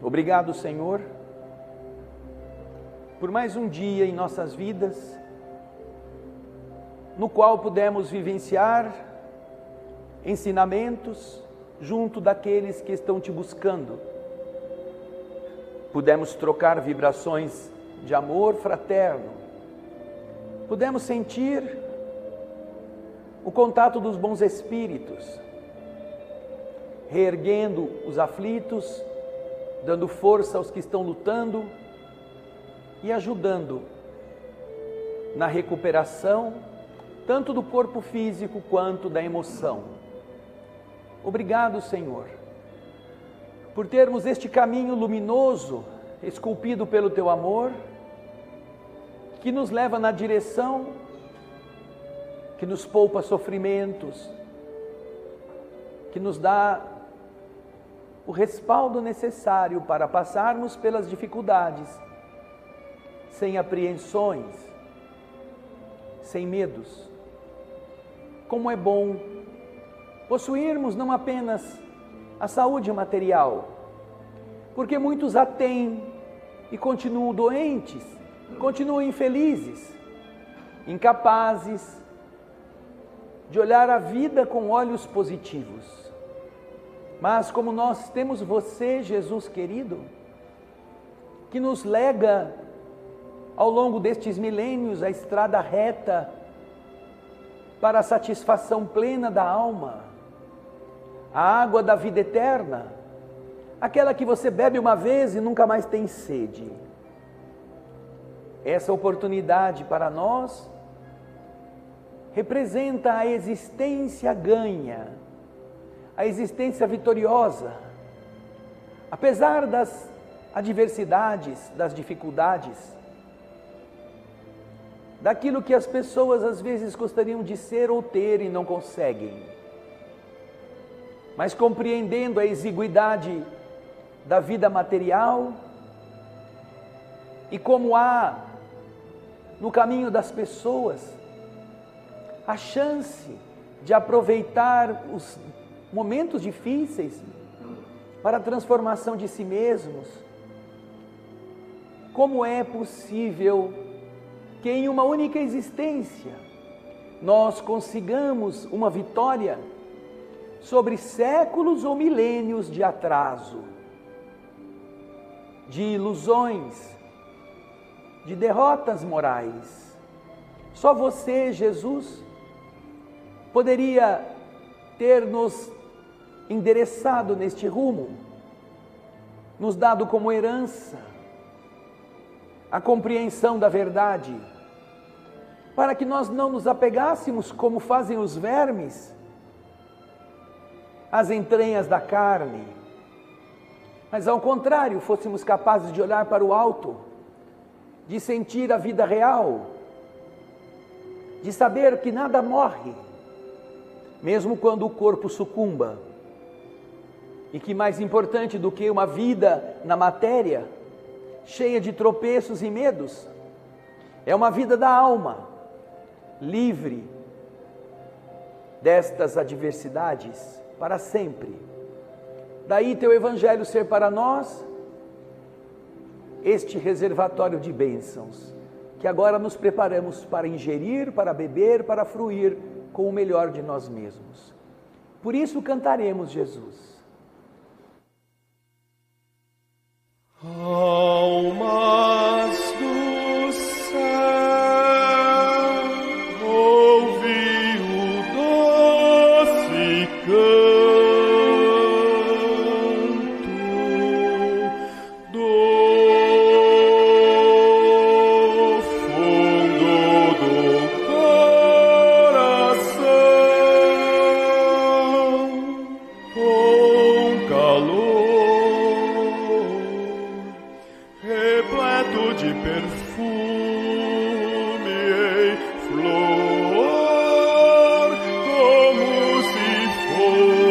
Obrigado, Senhor, por mais um dia em nossas vidas, no qual pudemos vivenciar ensinamentos junto daqueles que estão te buscando. Pudemos trocar vibrações de amor fraterno. Pudemos sentir o contato dos bons espíritos, reerguendo os aflitos, dando força aos que estão lutando e ajudando na recuperação, tanto do corpo físico quanto da emoção. Obrigado, Senhor, por termos este caminho luminoso, esculpido pelo Teu amor, que nos leva na direção, que nos poupa sofrimentos, que nos dá o respaldo necessário para passarmos pelas dificuldades, sem apreensões, sem medos. Como é bom possuirmos não apenas a saúde material, porque muitos a têm e continuam doentes, continuam infelizes, incapazes de olhar a vida com olhos positivos. Mas como nós temos você, Jesus querido, que nos lega ao longo destes milênios a estrada reta para a satisfação plena da alma, a água da vida eterna, aquela que você bebe uma vez e nunca mais tem sede. Essa oportunidade para nós representa a existência ganha, a existência vitoriosa, apesar das adversidades, das dificuldades, daquilo que as pessoas às vezes gostariam de ser ou ter e não conseguem. Mas compreendendo a exiguidade da vida material e como há no caminho das pessoas a chance de aproveitar os momentos difíceis para a transformação de si mesmos, como é possível que em uma única existência nós consigamos uma vitória sobre séculos ou milênios de atraso, de ilusões, de derrotas morais? Só você, Jesus, poderia ter nos endereçado neste rumo, nos dado como herança a compreensão da verdade, para que nós não nos apegássemos como fazem os vermes às entranhas da carne, mas ao contrário, fôssemos capazes de olhar para o alto, de sentir a vida real, de saber que nada morre, mesmo quando o corpo sucumba, e que mais importante do que uma vida na matéria, cheia de tropeços e medos, é uma vida da alma, livre destas adversidades para sempre. Daí teu evangelho ser para nós este reservatório de bênçãos, que agora nos preparamos para ingerir, para beber, para fruir com o melhor de nós mesmos. Por isso cantaremos, Jesus. Almas do céu, ouvi o doce canto do fundo do coração, com calor repleto de perfume em flor, como se fosse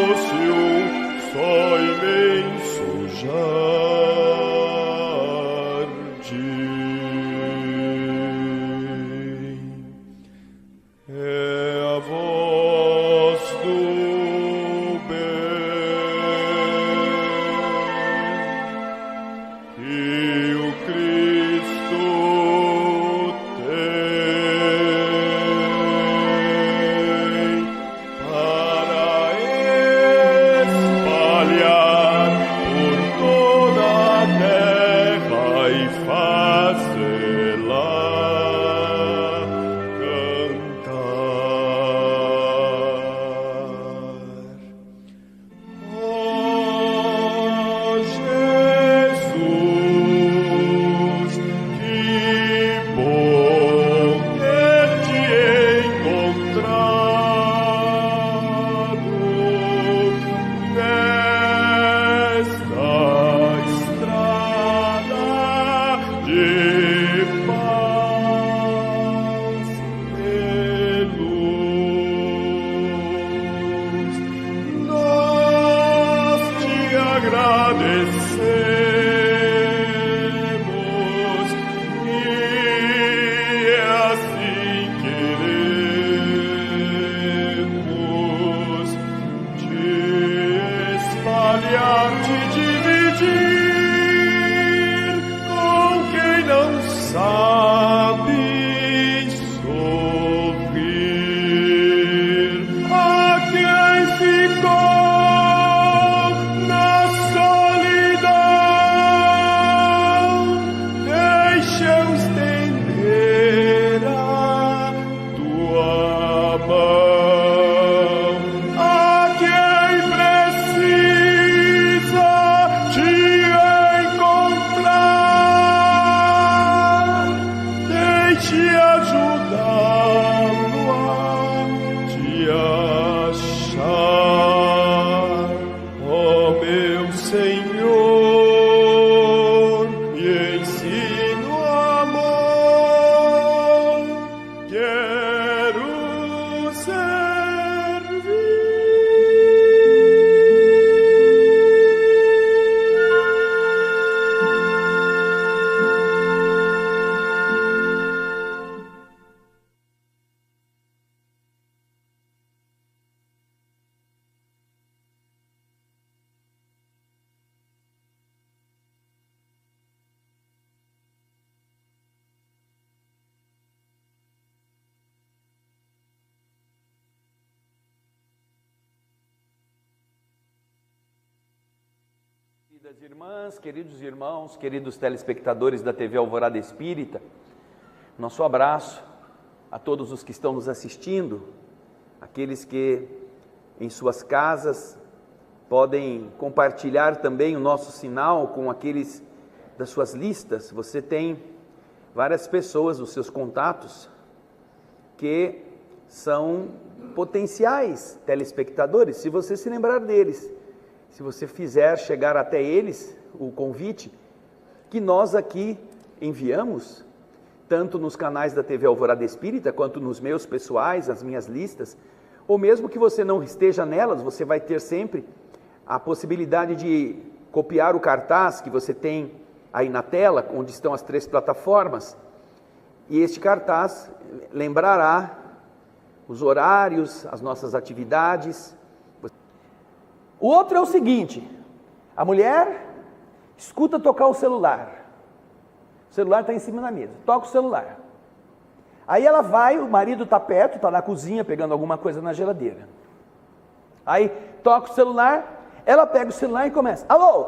agradecemos e assim queremos te espalhar, te dividir com quem não sabe sorrir, a quem ficou na solidão. Deixa eu estender a tua mão, a quem precisa te encontrar. Deixe ajudá-lo a te achar, ó meu Senhor, e ensino amor. Quero servir. Queridas irmãs, queridos irmãos, queridos telespectadores da TV Alvorada Espírita, nosso abraço a todos os que estão nos assistindo, aqueles que em suas casas podem compartilhar também o nosso sinal com aqueles das suas listas. Você tem várias pessoas nos seus contatos que são potenciais telespectadores, se você se lembrar deles. Se você fizer chegar até eles o convite que nós aqui enviamos, tanto nos canais da TV Alvorada Espírita, quanto nos meus pessoais, as minhas listas, ou mesmo que você não esteja nelas, você vai ter sempre a possibilidade de copiar o cartaz que você tem aí na tela, onde estão as 3 plataformas, e este cartaz lembrará os horários, as nossas atividades. O outro é o seguinte: a mulher escuta tocar o celular está em cima da mesa, toca o celular, aí ela vai, o marido está perto, está na cozinha pegando alguma coisa na geladeira, aí toca o celular, ela pega o celular e começa: alô,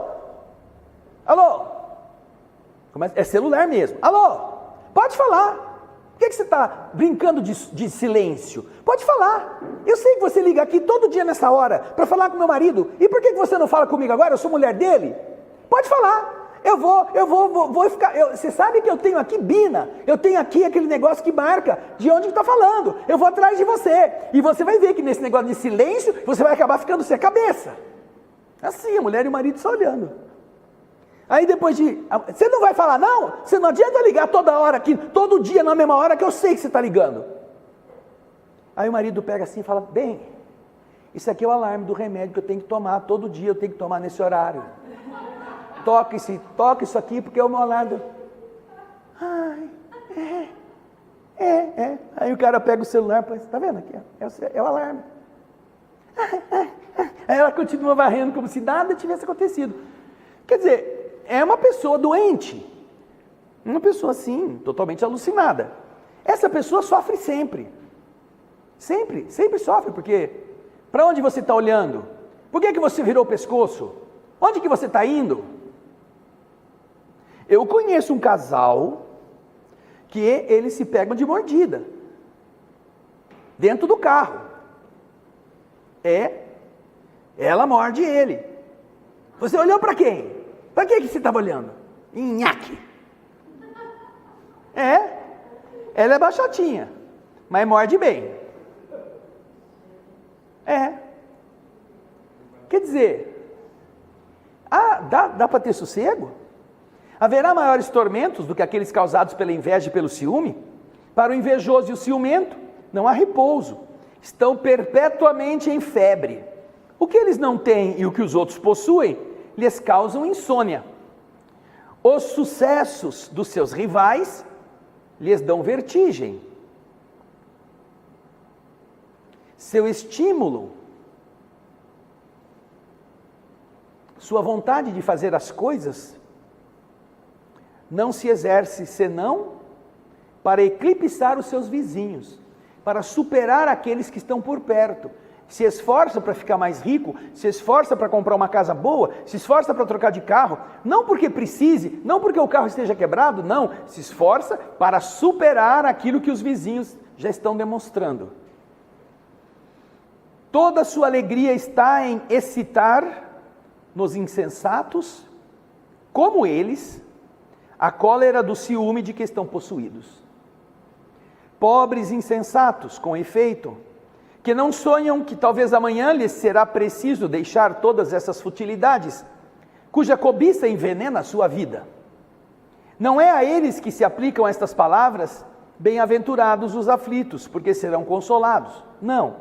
começa, é celular mesmo, alô, pode falar. Por que você está brincando de silêncio? Pode falar. Eu sei que você liga aqui todo dia nessa hora para falar com meu marido. E por que você não fala comigo agora? Eu sou mulher dele. Pode falar. Eu vou ficar. Você sabe que eu tenho aqui Bina. Eu tenho aqui aquele negócio que marca de onde está falando. Eu vou atrás de você. E você vai ver que nesse negócio de silêncio você vai acabar ficando sem a cabeça. Assim, a mulher e o marido só olhando. Aí depois você não vai falar não? Você não adianta ligar toda hora aqui, todo dia na mesma hora que eu sei que você está ligando. Aí o marido pega assim e fala: bem, isso aqui é o alarme do remédio que eu tenho que tomar, todo dia eu tenho que tomar nesse horário. Toca isso aqui porque é o meu alarme. Ai, Aí o cara pega o celular e fala: tá vendo aqui? É o alarme. Aí ela continua varrendo como se nada tivesse acontecido. Quer dizer, é uma pessoa doente, uma pessoa assim, totalmente alucinada. Essa pessoa sofre sempre sofre, porque para onde você está olhando? Por que você virou o pescoço? Onde que você está indo? Eu conheço um casal que eles se pegam de mordida, dentro do carro. Ela morde ele. Você olhou para quem? Para que você estava olhando? Nhaque. Ela é baixotinha, mas morde bem. Quer dizer, dá para ter sossego? Haverá maiores tormentos do que aqueles causados pela inveja e pelo ciúme? Para o invejoso e o ciumento, não há repouso. Estão perpetuamente em febre. O que eles não têm e o que os outros possuem lhes causam insônia. Os sucessos dos seus rivais lhes dão vertigem. Seu estímulo, sua vontade de fazer as coisas, não se exerce senão para eclipsar os seus vizinhos, para superar aqueles que estão por perto. Se esforça para ficar mais rico, se esforça para comprar uma casa boa, se esforça para trocar de carro, não porque precise, não porque o carro esteja quebrado, não, se esforça para superar aquilo que os vizinhos já estão demonstrando. Toda a sua alegria está em excitar nos insensatos, como eles, a cólera do ciúme de que estão possuídos. Pobres insensatos, com efeito, que não sonham que talvez amanhã lhes será preciso deixar todas essas futilidades, cuja cobiça envenena a sua vida. Não é a eles que se aplicam estas palavras, bem-aventurados os aflitos, porque serão consolados. Não,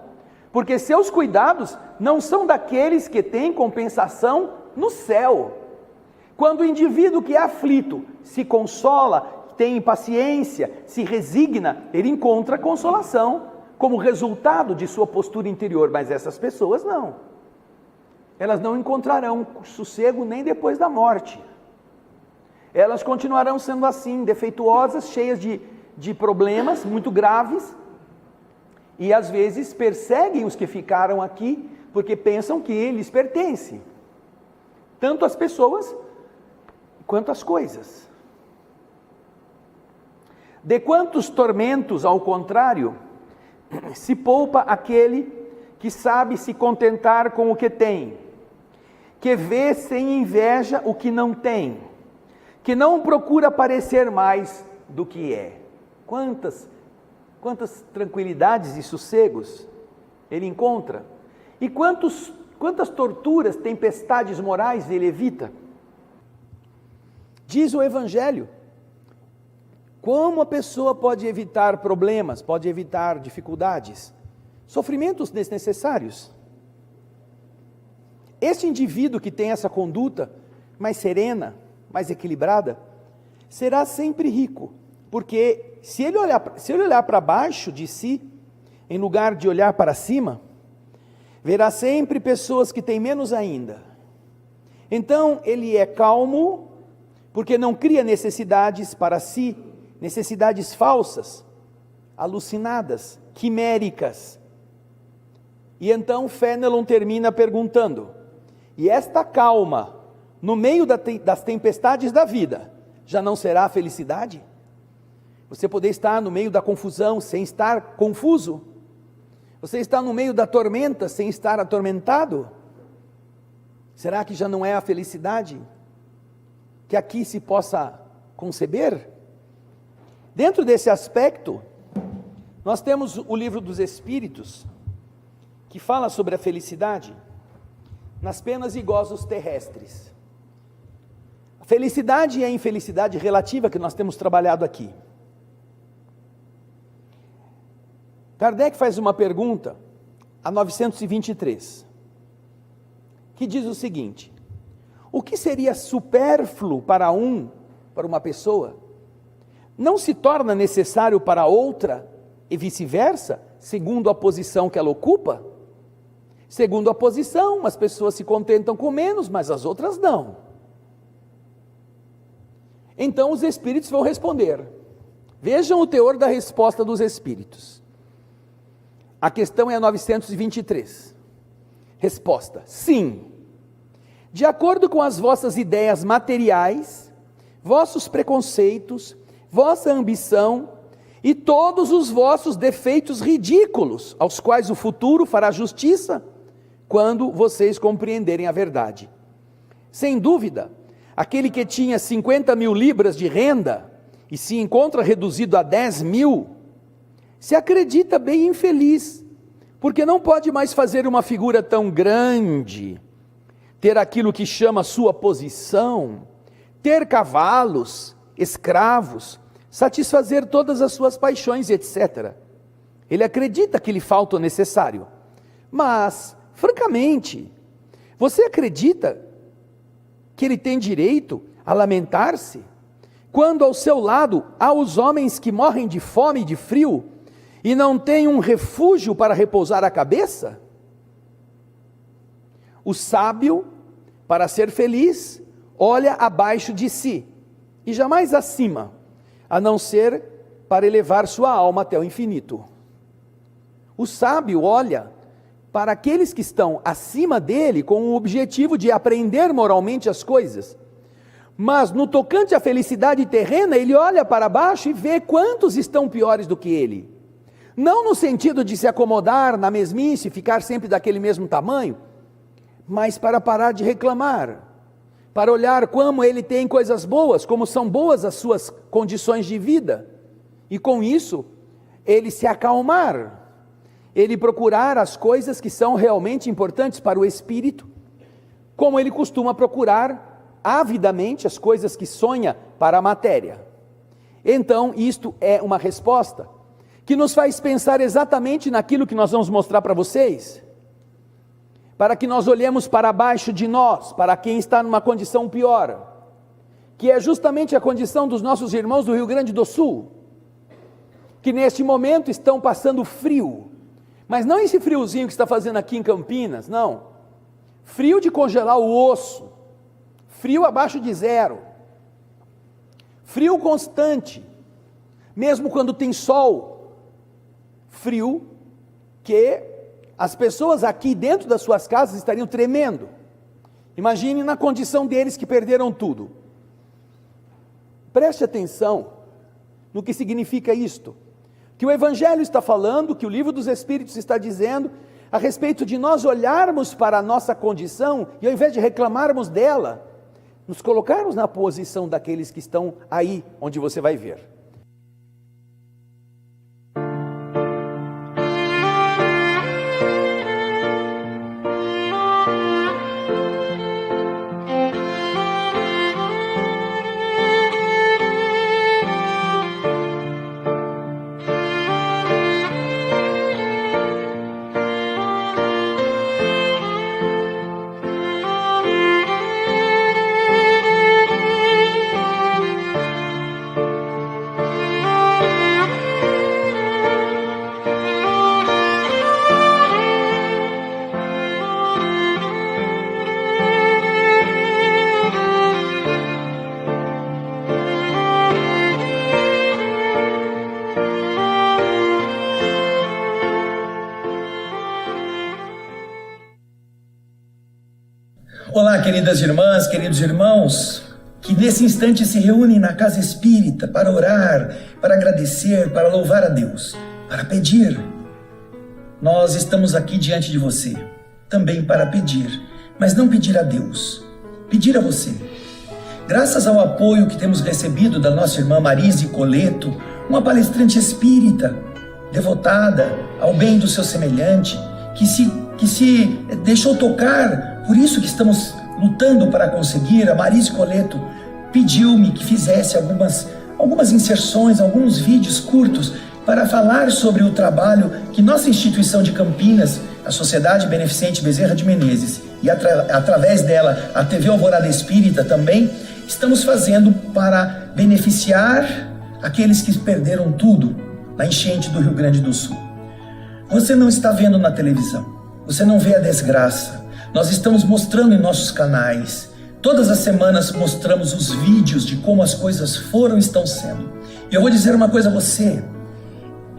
porque seus cuidados não são daqueles que têm compensação no céu. Quando o indivíduo que é aflito se consola, tem paciência, se resigna, ele encontra consolação como resultado de sua postura interior, mas essas pessoas não. Elas não encontrarão sossego nem depois da morte. Elas continuarão sendo assim, defeituosas, cheias de problemas muito graves, e às vezes perseguem os que ficaram aqui, porque pensam que lhes pertence, tanto as pessoas quanto as coisas. De quantos tormentos, ao contrário, se poupa aquele que sabe se contentar com o que tem, que vê sem inveja o que não tem, que não procura parecer mais do que é. Quantas tranquilidades e sossegos ele encontra, e quantas torturas, tempestades morais ele evita. Diz o Evangelho, como a pessoa pode evitar problemas, pode evitar dificuldades, sofrimentos desnecessários. Este indivíduo que tem essa conduta mais serena, mais equilibrada, será sempre rico, porque se ele olhar para baixo de si, em lugar de olhar para cima, verá sempre pessoas que têm menos ainda. Então ele é calmo, porque não cria necessidades para si, necessidades falsas, alucinadas, quiméricas. E então Fenelon termina perguntando, e esta calma, no meio das tempestades da vida, já não será a felicidade? Você poder estar no meio da confusão sem estar confuso? Você está no meio da tormenta sem estar atormentado? Será que já não é a felicidade que aqui se possa conceber? Dentro desse aspecto, nós temos o livro dos Espíritos, que fala sobre a felicidade nas penas e gozos terrestres. A felicidade e a infelicidade relativa que nós temos trabalhado aqui. Kardec faz uma pergunta a 923, que diz o seguinte: o que seria supérfluo para uma pessoa, não se torna necessário para outra e vice-versa, segundo a posição que ela ocupa? Segundo a posição, as pessoas se contentam com menos, mas as outras não. Então os Espíritos vão responder. Vejam o teor da resposta dos Espíritos. A questão é a 923. Resposta: sim. De acordo com as vossas ideias materiais, vossos preconceitos, vossa ambição e todos os vossos defeitos ridículos, aos quais o futuro fará justiça, quando vocês compreenderem a verdade. Sem dúvida, aquele que tinha 50 mil libras de renda e se encontra reduzido a 10 mil, se acredita bem infeliz, porque não pode mais fazer uma figura tão grande, ter aquilo que chama sua posição, ter cavalos, escravos, satisfazer todas as suas paixões, etc. Ele acredita que lhe falta o necessário. Mas, francamente, você acredita que ele tem direito a lamentar-se, quando ao seu lado há os homens que morrem de fome e de frio e não têm um refúgio para repousar a cabeça? O sábio, para ser feliz, olha abaixo de si e jamais acima, a não ser para elevar sua alma até o infinito. O sábio olha para aqueles que estão acima dele com o objetivo de aprender moralmente as coisas. Mas no tocante à felicidade terrena, ele olha para baixo e vê quantos estão piores do que ele. Não no sentido de se acomodar na mesmice e ficar sempre daquele mesmo tamanho, mas para parar de reclamar, para olhar como ele tem coisas boas, como são boas as suas condições de vida, e com isso, ele se acalmar, ele procurar as coisas que são realmente importantes para o espírito, como ele costuma procurar avidamente as coisas que sonha para a matéria. Então, isto é uma resposta que nos faz pensar exatamente naquilo que nós vamos mostrar para vocês, para que nós olhemos para baixo de nós, para quem está numa condição pior, que é justamente a condição dos nossos irmãos do Rio Grande do Sul, que neste momento estão passando frio, mas não esse friozinho que está fazendo aqui em Campinas, não, frio de congelar o osso, frio abaixo de zero, frio constante, mesmo quando tem sol, frio que as pessoas aqui dentro das suas casas estariam tremendo. Imagine na condição deles que perderam tudo. Preste atenção no que significa isto, que o Evangelho está falando, que o Livro dos Espíritos está dizendo, a respeito de nós olharmos para a nossa condição, e ao invés de reclamarmos dela, nos colocarmos na posição daqueles que estão aí, onde você vai ver. Olá, queridas irmãs, queridos irmãos, que nesse instante se reúnem na casa espírita para orar, para agradecer, para louvar a Deus, para pedir. Nós estamos aqui diante de você, também para pedir, mas não pedir a Deus, pedir a você. Graças ao apoio que temos recebido da nossa irmã Marise Coleto, uma palestrante espírita, devotada ao bem do seu semelhante, que se deixou tocar. Por isso que estamos lutando para conseguir. A Marise Coleto pediu-me que fizesse algumas inserções, alguns vídeos curtos para falar sobre o trabalho que nossa instituição de Campinas, a Sociedade Beneficente Bezerra de Menezes, e através dela a TV Alvorada Espírita também, estamos fazendo para beneficiar aqueles que perderam tudo na enchente do Rio Grande do Sul. Você não está vendo na televisão, você não vê a desgraça. Nós estamos mostrando em nossos canais. Todas as semanas mostramos os vídeos de como as coisas foram e estão sendo. E eu vou dizer uma coisa a você.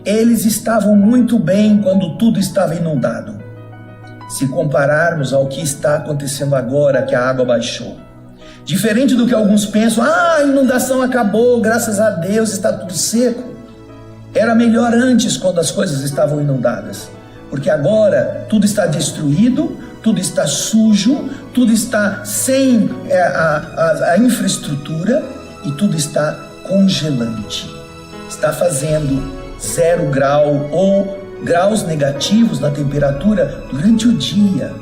Eles estavam muito bem quando tudo estava inundado. Se compararmos ao que está acontecendo agora, que a água baixou. Diferente do que alguns pensam, a inundação acabou, graças a Deus está tudo seco. Era melhor antes, quando as coisas estavam inundadas. Porque agora tudo está destruído, tudo está sujo, tudo está sem a infraestrutura e tudo está congelante. Está fazendo 0 grau ou graus negativos na temperatura durante o dia.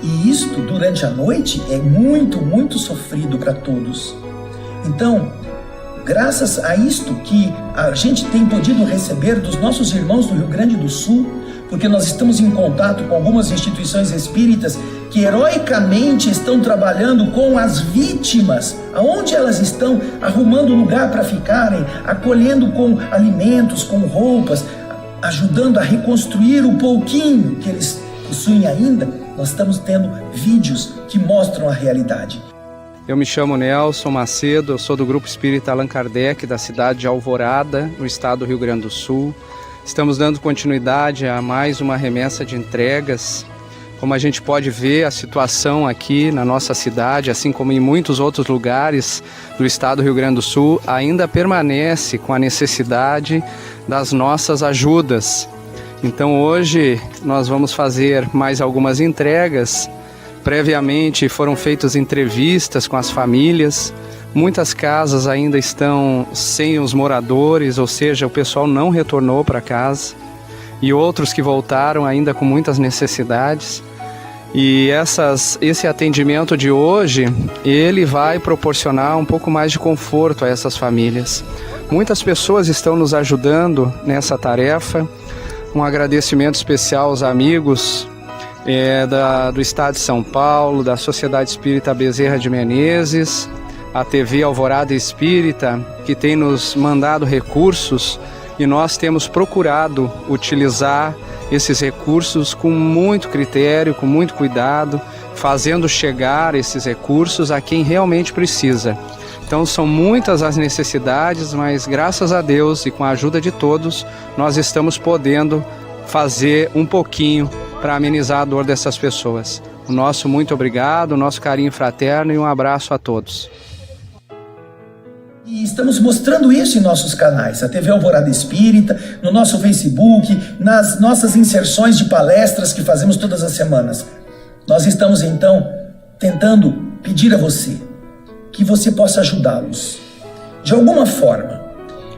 E isto, durante a noite, é muito, muito sofrido para todos. Então, graças a isto que a gente tem podido receber dos nossos irmãos do Rio Grande do Sul, porque nós estamos em contato com algumas instituições espíritas que heroicamente estão trabalhando com as vítimas, aonde elas estão, arrumando lugar para ficarem, acolhendo com alimentos, com roupas, ajudando a reconstruir o pouquinho que eles possuem ainda. Nós estamos tendo vídeos que mostram a realidade. Eu me chamo Nelson Macedo, eu sou do Grupo Espírita Allan Kardec, da cidade de Alvorada, no estado do Rio Grande do Sul. Estamos dando continuidade a mais uma remessa de entregas. Como a gente pode ver, a situação aqui na nossa cidade, assim como em muitos outros lugares do estado do Rio Grande do Sul, ainda permanece com a necessidade das nossas ajudas. Então hoje nós vamos fazer mais algumas entregas. Previamente foram feitas entrevistas com as famílias. Muitas casas ainda estão sem os moradores, ou seja, o pessoal não retornou para casa. E outros que voltaram ainda com muitas necessidades. E esse atendimento de hoje, ele vai proporcionar um pouco mais de conforto a essas famílias. Muitas pessoas estão nos ajudando nessa tarefa. Um agradecimento especial aos amigos do Estado de São Paulo, da Sociedade Espírita Bezerra de Menezes, a TV Alvorada Espírita, que tem nos mandado recursos, e nós temos procurado utilizar esses recursos com muito critério, com muito cuidado, fazendo chegar esses recursos a quem realmente precisa. Então são muitas as necessidades, mas graças a Deus e com a ajuda de todos, nós estamos podendo fazer um pouquinho para amenizar a dor dessas pessoas. O nosso muito obrigado, o nosso carinho fraterno e um abraço a todos. E estamos mostrando isso em nossos canais, a TV Alvorada Espírita, no nosso Facebook, nas nossas inserções de palestras que fazemos todas as semanas. Nós estamos então tentando pedir a você que você possa ajudá-los de alguma forma.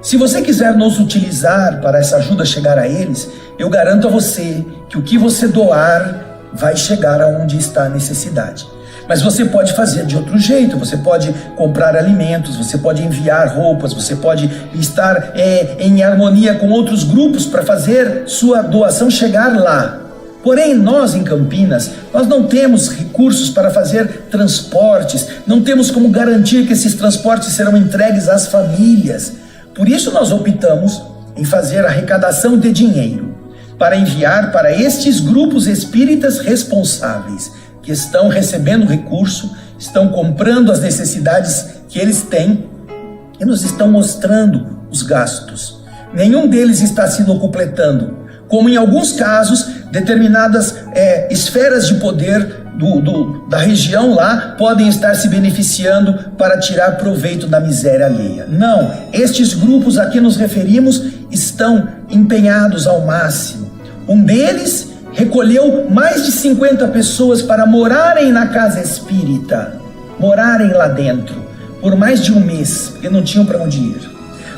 Se você quiser nos utilizar para essa ajuda chegar a eles, eu garanto a você que o que você doar vai chegar aonde está a necessidade. Mas você pode fazer de outro jeito, você pode comprar alimentos, você pode enviar roupas, você pode estar em harmonia com outros grupos para fazer sua doação chegar lá. Porém, nós em Campinas, nós não temos recursos para fazer transportes, não temos como garantir que esses transportes serão entregues às famílias. Por isso nós optamos em fazer arrecadação de dinheiro para enviar para estes grupos espíritas responsáveis, que estão recebendo recurso, estão comprando as necessidades que eles têm e nos estão mostrando os gastos. Nenhum deles está se locupletando, como em alguns casos, determinadas esferas de poder da região lá podem estar se beneficiando para tirar proveito da miséria alheia. Não, estes grupos a que nos referimos estão empenhados ao máximo. Um deles recolheu mais de 50 pessoas para morarem na casa espírita, morarem lá dentro, por mais de um mês, porque não tinham para onde ir.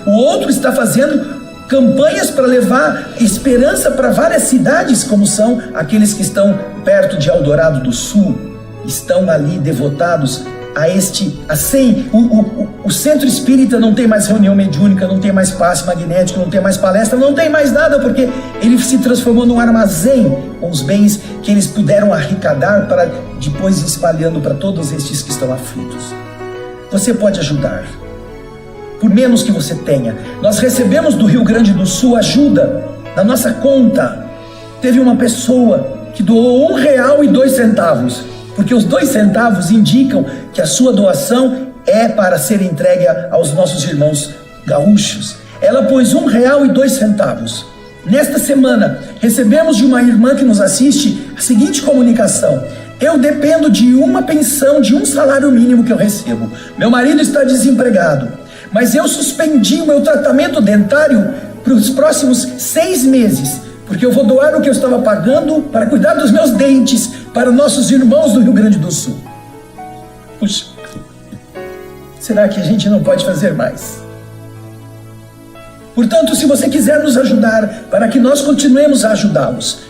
O outro está fazendo campanhas para levar esperança para várias cidades, como são aqueles que estão perto de Eldorado do Sul, estão ali devotados a 100. O centro espírita não tem mais reunião mediúnica, não tem mais passe magnético, não tem mais palestra, não tem mais nada, porque ele se transformou num armazém com os bens que eles puderam arrecadar para depois ir espalhando para todos estes que estão aflitos. Você pode ajudar, por menos que você tenha. Nós recebemos do Rio Grande do Sul ajuda na nossa conta. Teve uma pessoa que doou R$1,02, porque os 2 centavos indicam que a sua doação é para ser entregue aos nossos irmãos gaúchos. Ela pôs R$1,02. Nesta semana, recebemos de uma irmã que nos assiste a seguinte comunicação: eu dependo de uma pensão, de um salário mínimo que eu recebo. Meu marido está desempregado, mas eu suspendi o meu tratamento dentário para os próximos 6 meses, porque eu vou doar o que eu estava pagando para cuidar dos meus dentes para nossos irmãos do Rio Grande do Sul. Puxa, será que a gente não pode fazer mais? Portanto, se você quiser nos ajudar para que nós continuemos a ajudá-los,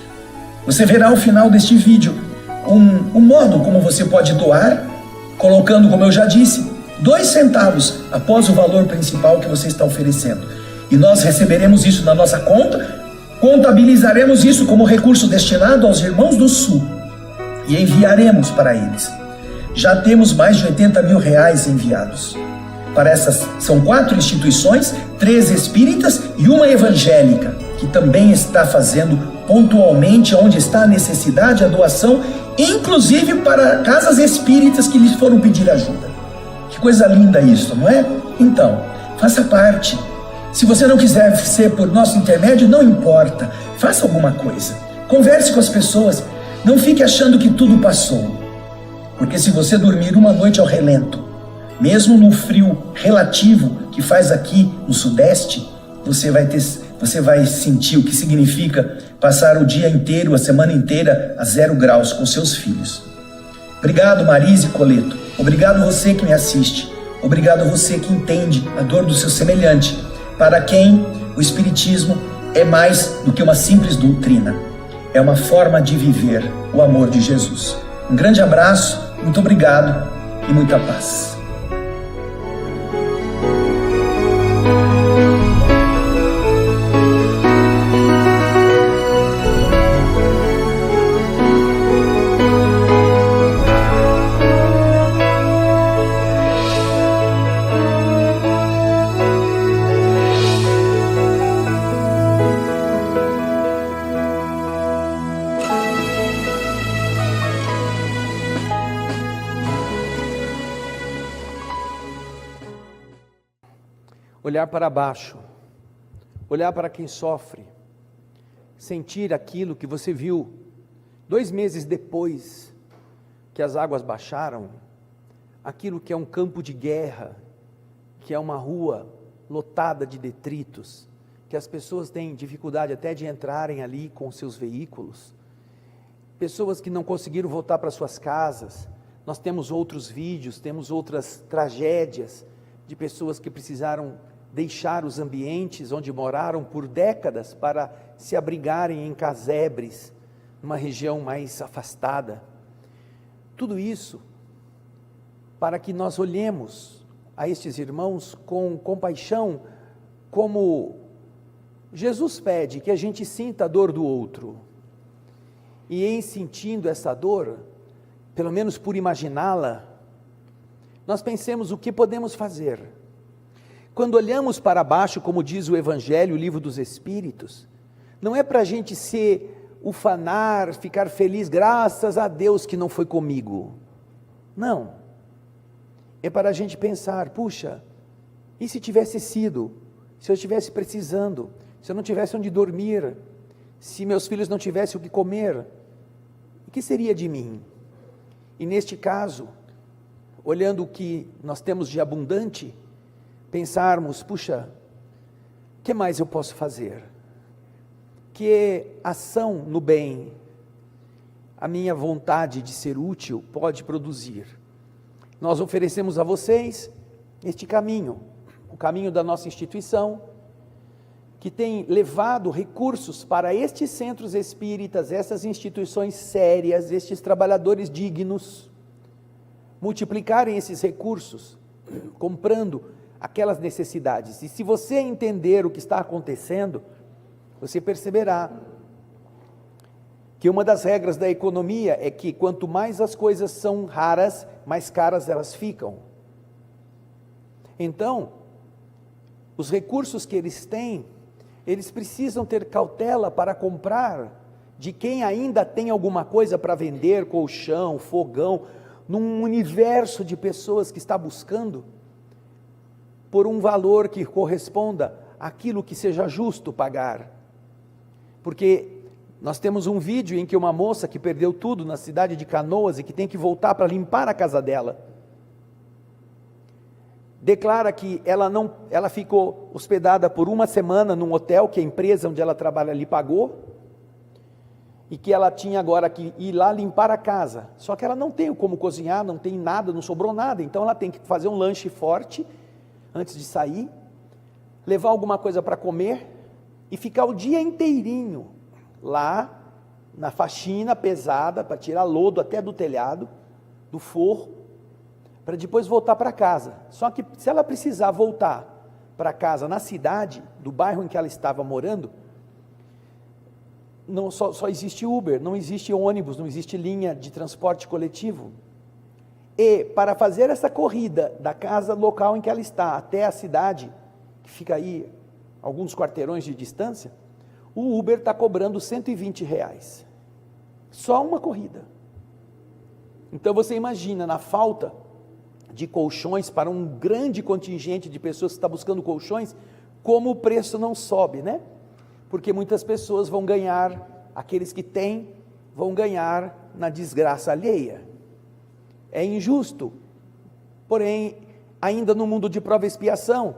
você verá ao final deste vídeo um modo como você pode doar, colocando, como eu já disse, 2 centavos após o valor principal que você está oferecendo. E nós receberemos isso na nossa conta, contabilizaremos isso como recurso destinado aos irmãos do Sul. e enviaremos para eles. Já temos mais de 80 mil reais enviados. Para essas, são 4 instituições, 3 espíritas e uma evangélica, que também está fazendo pontualmente onde está a necessidade, a doação, inclusive para casas espíritas que lhes foram pedir ajuda. Que coisa linda isso, não é? Então, faça parte. Se você não quiser ser por nosso intermédio, não importa. Faça alguma coisa. Converse com as pessoas. Não fique achando que tudo passou. Porque se você dormir uma noite ao relento, mesmo no frio relativo que faz aqui no Sudeste, você vai sentir o que significa passar o dia inteiro, a semana inteira a 0 graus com seus filhos. Obrigado, Marise e Coleto. Obrigado você que me assiste. Obrigado a você que entende a dor do seu semelhante, para quem o Espiritismo é mais do que uma simples doutrina. É uma forma de viver o amor de Jesus. Um grande abraço, muito obrigado e muita paz. Olhar para baixo, olhar para quem sofre, sentir aquilo que você viu 2 meses depois que as águas baixaram, aquilo que é um campo de guerra, que é uma rua lotada de detritos, que as pessoas têm dificuldade até de entrarem ali com seus veículos, pessoas que não conseguiram voltar para suas casas. Nós temos outros vídeos, temos outras tragédias de pessoas que precisaram deixar os ambientes onde moraram por décadas para se abrigarem em casebres, numa região mais afastada. Tudo isso para que nós olhemos a estes irmãos com compaixão, como Jesus pede que a gente sinta a dor do outro. E em sentindo essa dor, pelo menos por imaginá-la, nós pensemos o que podemos fazer. Quando olhamos para baixo, como diz o Evangelho, o Livro dos Espíritos, não é para a gente se ufanar, ficar feliz, graças a Deus que não foi comigo. Não. É para a gente pensar, puxa, e se tivesse sido? Se eu estivesse precisando? Se eu não tivesse onde dormir? Se meus filhos não tivessem o que comer? O que seria de mim? E neste caso, olhando o que nós temos de abundante, pensarmos, puxa, o que mais eu posso fazer? Que ação no bem a minha vontade de ser útil pode produzir? Nós oferecemos a vocês este caminho, o caminho da nossa instituição, que tem levado recursos para estes centros espíritas, essas instituições sérias, estes trabalhadores dignos, multiplicarem esses recursos, comprando aquelas necessidades. E se você entender o que está acontecendo, você perceberá que uma das regras da economia é que quanto mais as coisas são raras, mais caras elas ficam. Então, os recursos que eles têm, eles precisam ter cautela para comprar de quem ainda tem alguma coisa para vender, colchão, fogão, num universo de pessoas que está buscando por um valor que corresponda àquilo que seja justo pagar. Porque nós temos um vídeo em que uma moça que perdeu tudo na cidade de Canoas e que tem que voltar para limpar a casa dela, declara que ela ficou hospedada por 1 semana num hotel que a empresa onde ela trabalha lhe pagou, e que ela tinha agora que ir lá limpar a casa, só que ela não tem como cozinhar, não tem nada, não sobrou nada, então ela tem que fazer um lanche forte antes de sair, levar alguma coisa para comer e ficar o dia inteirinho lá na faxina pesada para tirar lodo até do telhado, do forro, para depois voltar para casa. Só que se ela precisar voltar para casa na cidade, do bairro em que ela estava morando, só existe Uber, não existe ônibus, não existe linha de transporte coletivo. E para fazer essa corrida da casa local em que ela está até a cidade, que fica aí alguns quarteirões de distância, o Uber está cobrando R$120. Só uma corrida. Então você imagina, na falta de colchões para um grande contingente de pessoas que está buscando colchões, como o preço não sobe, né? Porque muitas pessoas vão ganhar, aqueles que têm, vão ganhar na desgraça alheia. É injusto, porém, ainda no mundo de prova e expiação,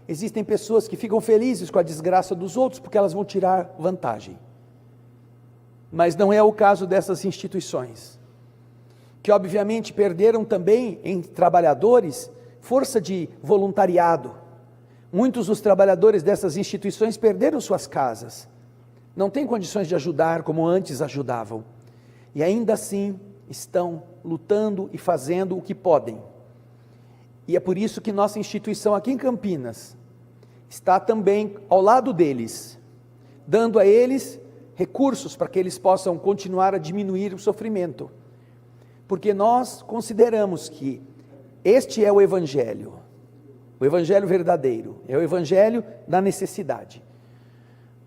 existem pessoas que ficam felizes com a desgraça dos outros, porque elas vão tirar vantagem. Mas não é o caso dessas instituições, que obviamente perderam também em trabalhadores força de voluntariado. Muitos dos trabalhadores dessas instituições perderam suas casas, não têm condições de ajudar como antes ajudavam, e ainda assim estão lutando e fazendo o que podem. E é por isso que nossa instituição aqui em Campinas está também ao lado deles, dando a eles recursos para que eles possam continuar a diminuir o sofrimento, porque nós consideramos que este é o Evangelho verdadeiro, é o Evangelho da necessidade.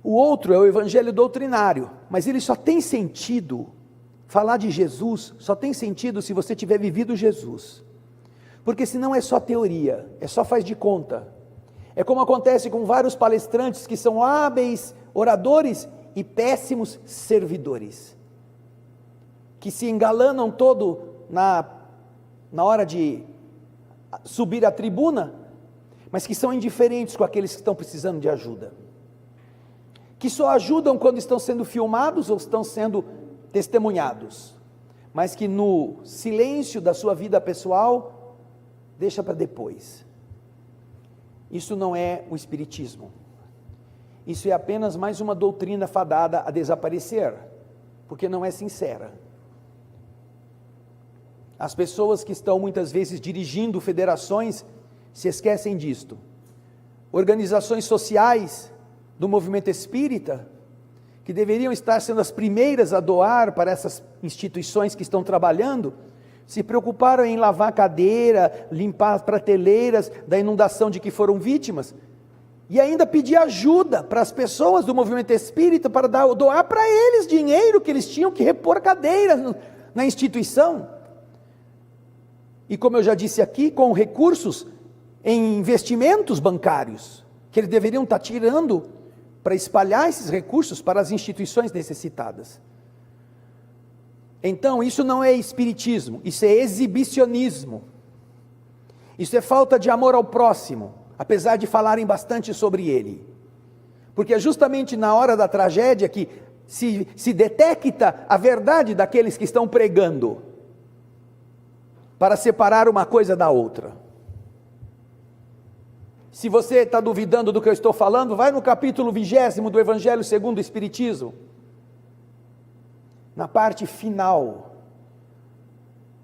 O outro é o Evangelho doutrinário, mas ele só tem sentido, falar de Jesus, só tem sentido se você tiver vivido Jesus, porque senão é só teoria, é só faz de conta. É como acontece com vários palestrantes que são hábeis oradores e péssimos servidores, que se engalanam todo na hora de subir à tribuna, mas que são indiferentes com aqueles que estão precisando de ajuda, que só ajudam quando estão sendo filmados ou estão sendo testemunhados, mas que no silêncio da sua vida pessoal, deixa para depois. Isso não é o Espiritismo, isso é apenas mais uma doutrina fadada a desaparecer, porque não é sincera. As pessoas que estão muitas vezes dirigindo federações se esquecem disto. Organizações sociais do movimento espírita, que deveriam estar sendo as primeiras a doar para essas instituições que estão trabalhando, se preocuparam em lavar cadeira, limpar as prateleiras da inundação de que foram vítimas, e ainda pedir ajuda para as pessoas do movimento espírita para doar para eles dinheiro que eles tinham que repor cadeiras na instituição. E como eu já disse aqui, com recursos em investimentos bancários, que eles deveriam estar tirando para espalhar esses recursos para as instituições necessitadas. Então, isso não é espiritismo, isso é exibicionismo, isso é falta de amor ao próximo, apesar de falarem bastante sobre ele, porque é justamente na hora da tragédia que se detecta a verdade daqueles que estão pregando, para separar uma coisa da outra. Se você está duvidando do que eu estou falando, vai no capítulo 20 do Evangelho segundo o Espiritismo, na parte final,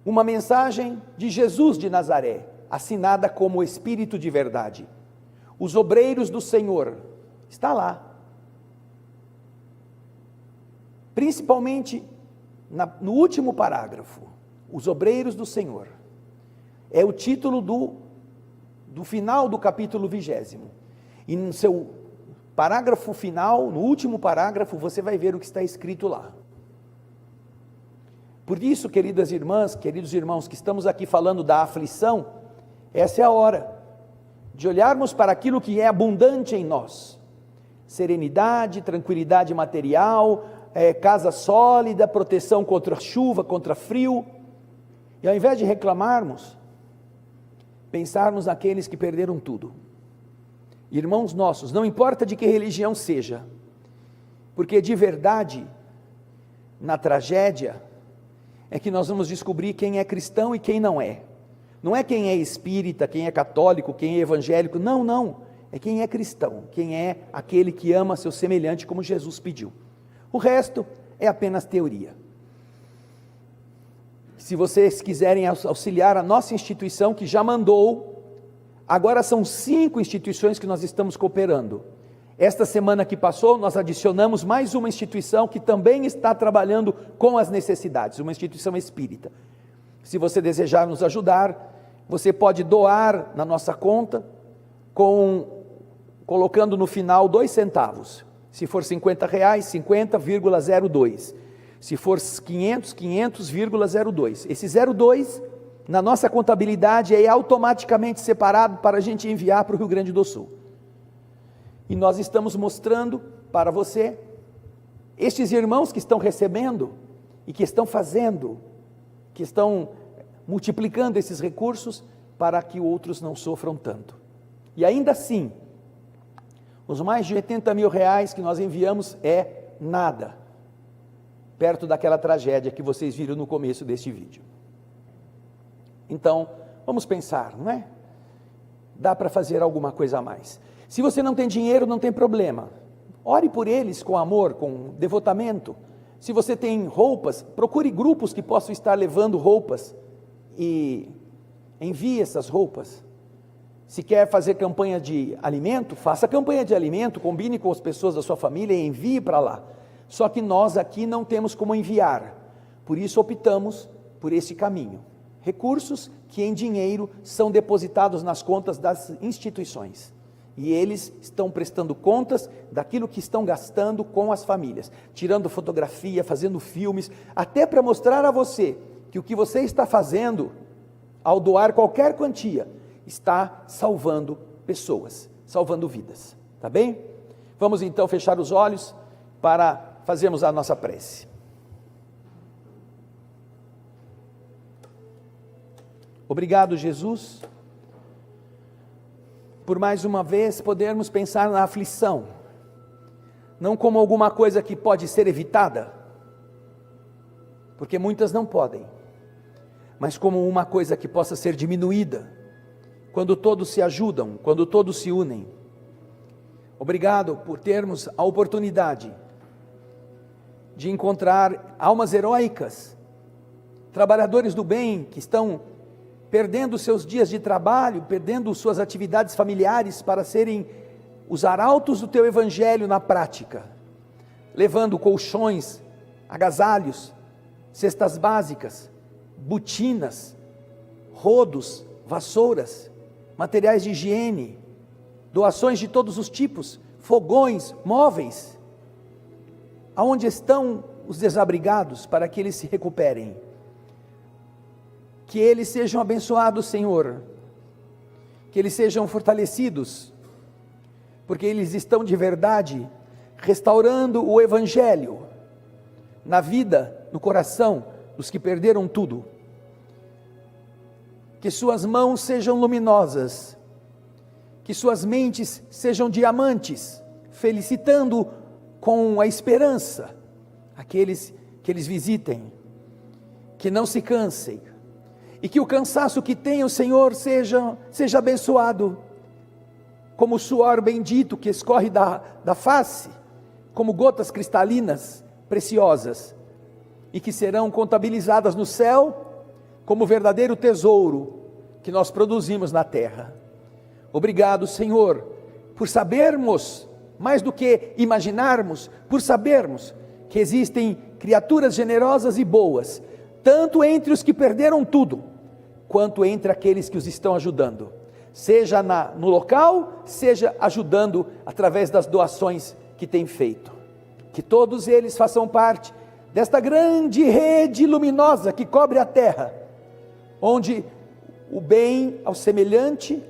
uma mensagem de Jesus de Nazaré, assinada como Espírito de Verdade. Os obreiros do Senhor, está lá. Principalmente no último parágrafo, os obreiros do Senhor. É o título do final do capítulo 20. E no seu parágrafo final, no último parágrafo, você vai ver o que está escrito lá. Por isso, queridas irmãs, queridos irmãos, que estamos aqui falando da aflição, essa é a hora de olharmos para aquilo que é abundante em nós: serenidade, tranquilidade material, casa sólida, proteção contra chuva, contra frio, e ao invés de reclamarmos, pensarmos naqueles que perderam tudo. Irmãos nossos, não importa de que religião seja, porque de verdade, na tragédia, é que nós vamos descobrir quem é cristão e quem não é. Não é quem é espírita, quem é católico, quem é evangélico, não, é quem é cristão, quem é aquele que ama seu semelhante como Jesus pediu. O resto é apenas teoria. Se vocês quiserem auxiliar a nossa instituição, que já mandou, agora são 5 instituições que nós estamos cooperando. Esta semana que passou, nós adicionamos mais uma instituição que também está trabalhando com as necessidades, uma instituição espírita. Se você desejar nos ajudar, você pode doar na nossa conta, colocando no final 2 centavos. Se for R$50, 50,02. Se for 500, 500,02. Esse 02, na nossa contabilidade, é automaticamente separado para a gente enviar para o Rio Grande do Sul. E nós estamos mostrando para você, estes irmãos que estão recebendo e que estão fazendo, que estão multiplicando esses recursos para que outros não sofram tanto. E ainda assim, os mais de R$80 mil que nós enviamos é nada, perto daquela tragédia que vocês viram no começo deste vídeo. Então, vamos pensar, não é? Dá para fazer alguma coisa a mais. Se você não tem dinheiro, não tem problema. Ore por eles com amor, com devotamento. Se você tem roupas, procure grupos que possam estar levando roupas e envie essas roupas. Se quer fazer campanha de alimento, faça campanha de alimento, combine com as pessoas da sua família e envie para lá. Só que nós aqui não temos como enviar, por isso optamos por esse caminho. Recursos que em dinheiro são depositados nas contas das instituições. E eles estão prestando contas daquilo que estão gastando com as famílias, tirando fotografia, fazendo filmes, até para mostrar a você que o que você está fazendo, ao doar qualquer quantia, está salvando pessoas, salvando vidas, tá bem? Vamos então fechar os olhos para fazermos a nossa prece. Obrigado, Jesus, por mais uma vez podermos pensar na aflição, não como alguma coisa que pode ser evitada, porque muitas não podem, mas como uma coisa que possa ser diminuída, quando todos se ajudam, quando todos se unem. Obrigado por termos a oportunidade de encontrar almas heróicas, trabalhadores do bem que estão perdendo seus dias de trabalho, perdendo suas atividades familiares para serem os arautos do teu evangelho na prática, levando colchões, agasalhos, cestas básicas, botinas, rodos, vassouras, materiais de higiene, doações de todos os tipos, fogões, móveis. Aonde estão os desabrigados para que eles se recuperem? Que eles sejam abençoados, Senhor, que eles sejam fortalecidos, porque eles estão de verdade restaurando o evangelho na vida, no coração dos que perderam tudo. Que suas mãos sejam luminosas, que suas mentes sejam diamantes, felicitando com a esperança aqueles que eles visitem, que não se cansem, e que o cansaço que tem o Senhor seja abençoado, como o suor bendito que escorre da face, como gotas cristalinas, preciosas, e que serão contabilizadas no céu, como verdadeiro tesouro que nós produzimos na terra. Obrigado, Senhor, por sabermos, mais do que imaginarmos, por sabermos que existem criaturas generosas e boas, tanto entre os que perderam tudo, quanto entre aqueles que os estão ajudando, seja no local, seja ajudando através das doações que têm feito. Que todos eles façam parte desta grande rede luminosa que cobre a terra, onde o bem ao semelhante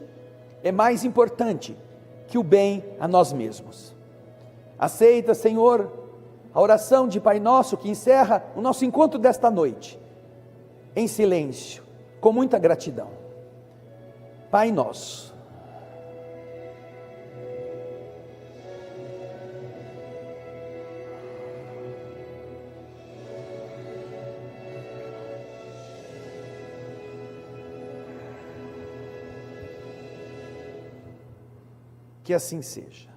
é mais importante que o bem a nós mesmos. Aceita, Senhor, a oração de Pai Nosso que encerra o nosso encontro desta noite, em silêncio, com muita gratidão. Pai Nosso, que assim seja.